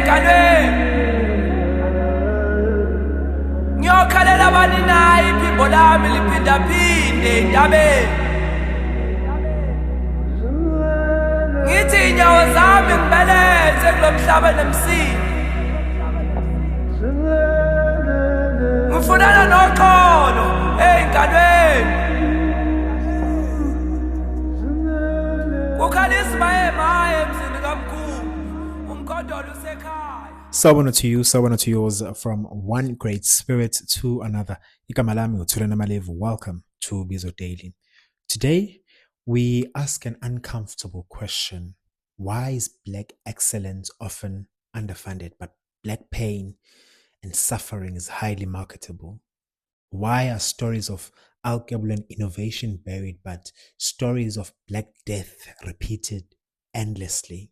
ngalweni ngiyokhalela bani nayi iphimbo lami liphindaphinde entabeni ngithi inyawo zami ngibeleze kulo mhlaba nemsini ngifunana noxolo ngalweni kukhalisa maye emzini kamkhulu umkhodola usekhaya. Sawubona to you, sawubona to yours, from one great spirit to another. Igama lami uThulani Malevu. Welcome to Ubizo Daily. Today, we ask an uncomfortable question. Why is Black excellence often underfunded, but Black pain and suffering is highly marketable? Why are stories of alchemy and innovation buried, but stories of Black death repeated endlessly?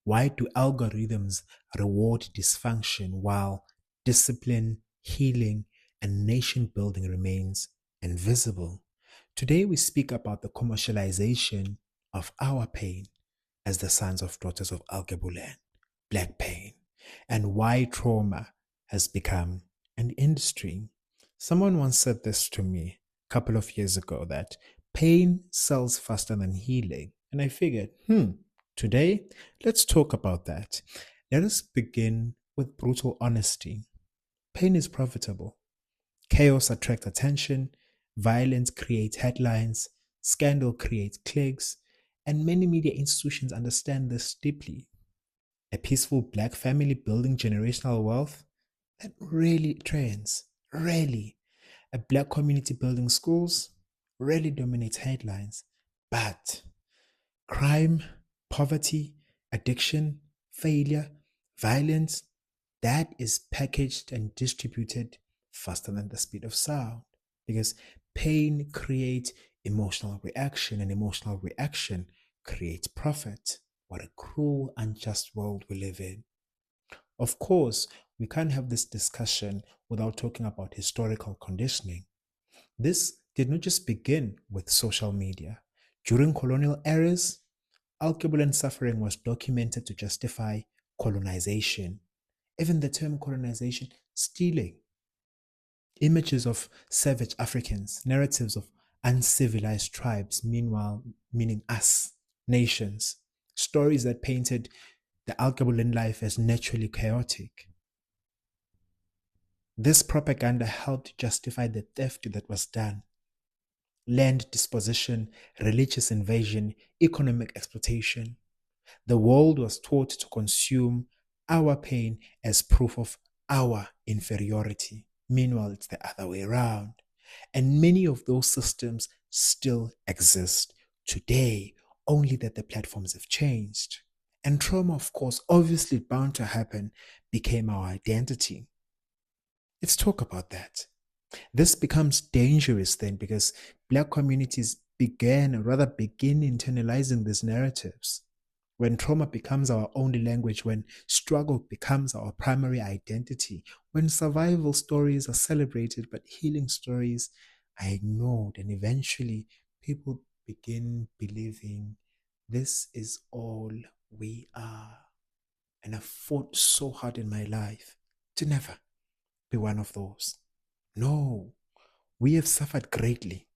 Why do algorithms reward dysfunction while discipline, healing, and nation building remains invisible? Today we speak about the commercialization of our pain as the sons of daughters of Alkebulan, Black pain, and why trauma has become an industry. Someone once said this to me a couple of years ago, that pain sells faster than healing. And I figured, today, let's talk about that. Let us begin with brutal honesty. Pain is profitable. Chaos attracts attention. Violence creates headlines. Scandal creates clicks. And many media institutions understand this deeply. A peaceful Black family building generational wealth, that rarely trends. Rarely. A Black community building schools rarely dominates headlines. But crime, poverty, addiction, failure, violence, that is packaged and distributed faster than the speed of sound, because pain creates emotional reaction, and emotional reaction creates profit. What a cruel, unjust world we live in. Of course, we can't have this discussion without talking about historical conditioning. This did not just begin with social media. During colonial eras, alkebulan suffering was documented to justify colonization. Even the term colonization, stealing. Images of savage Africans, narratives of uncivilized tribes, meanwhile meaning us, nations. Stories that painted the alkebulan life as naturally chaotic. This propaganda helped justify the theft that was done. Land disposition, religious invasion, economic exploitation. The world was taught to consume our pain as proof of our inferiority. Meanwhile, it's the other way around. And many of those systems still exist today, only that the platforms have changed. And trauma, of course, obviously bound to happen, became our identity. Let's talk about that. This becomes dangerous then, because Black communities begin internalizing these narratives. When trauma becomes our only language, when struggle becomes our primary identity, when survival stories are celebrated but healing stories are ignored, and eventually people begin believing this is all we are. And I've fought so hard in my life to never be one of those. No, we have suffered greatly,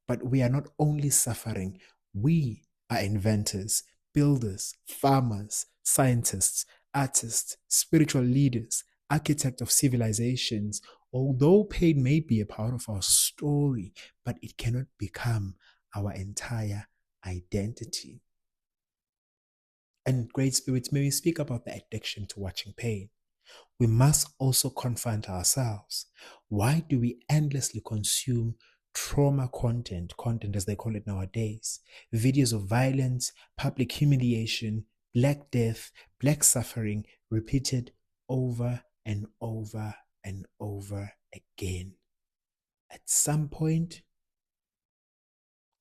but we are not only suffering, we are inventors, builders, farmers, scientists, artists, spiritual leaders, architects of civilizations. Although pain may be a part of our story, but it cannot become our entire identity. And great spirits, may we speak about the addiction to watching pain. We must also confront ourselves. Why do we endlessly consume trauma content as they call it nowadays? Videos of violence, public humiliation, Black death, Black suffering, repeated over and over and over again. At some point,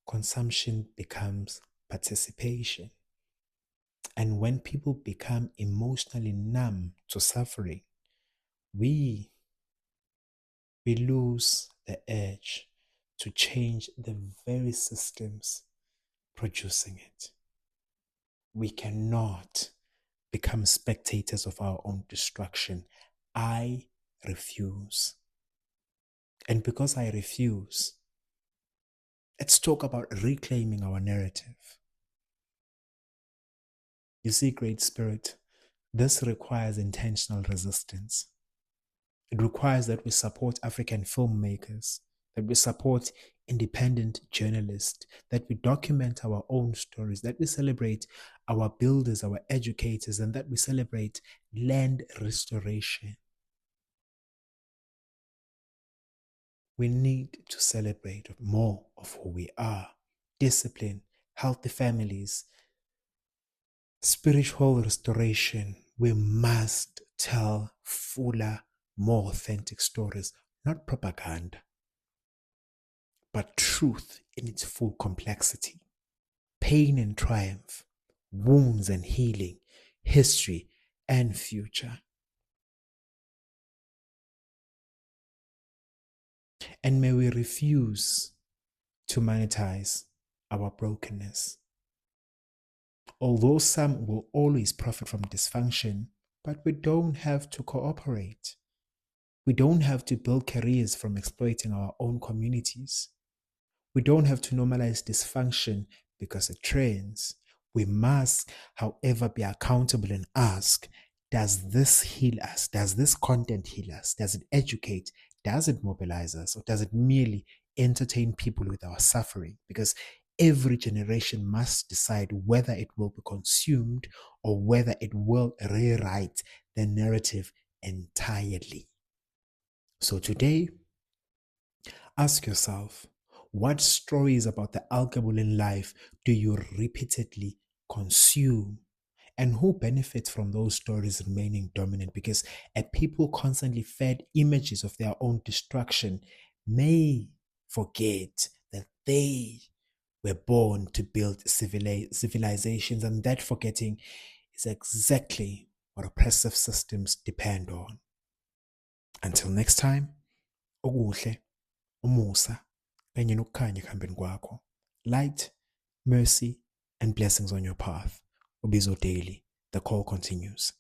consumption becomes participation. And when people become emotionally numb to suffering, we lose the urge to change the very systems producing it. We cannot become spectators of our own destruction. I refuse. And because I refuse, let's talk about reclaiming our narrative. You see, Great Spirit, this requires intentional resistance. It requires that we support African filmmakers, that we support independent journalists, that we document our own stories, that we celebrate our builders, our educators, and that we celebrate land restoration. We need to celebrate more of who we are: discipline, healthy families, spiritual restoration. We must tell fuller, more authentic stories, not propaganda, but truth in its full complexity. Pain and triumph, wounds and healing, history and future. And may we refuse to monetize our brokenness. Although some will always profit from dysfunction, but we don't have to cooperate. We don't have to build careers from exploiting our own communities. We don't have to normalize dysfunction because it trends. We must, however, be accountable and ask, does this heal us? Does this content heal us? Does it educate? Does it mobilize us? Or does it merely entertain people with our suffering? Because every generation must decide whether it will be consumed or whether it will rewrite the narrative entirely. So today, ask yourself, what stories about the alcohol in life do you repeatedly consume? And who benefits from those stories remaining dominant? Because a people constantly fed images of their own destruction may forget that they were born to build civilizations, and that forgetting is exactly what oppressive systems depend on. Until next time, okuhle, umusa, kanye nokukhanya ekuhambeni kwakho. Light, mercy, and blessings on your path. Ubizo Daily. The call continues.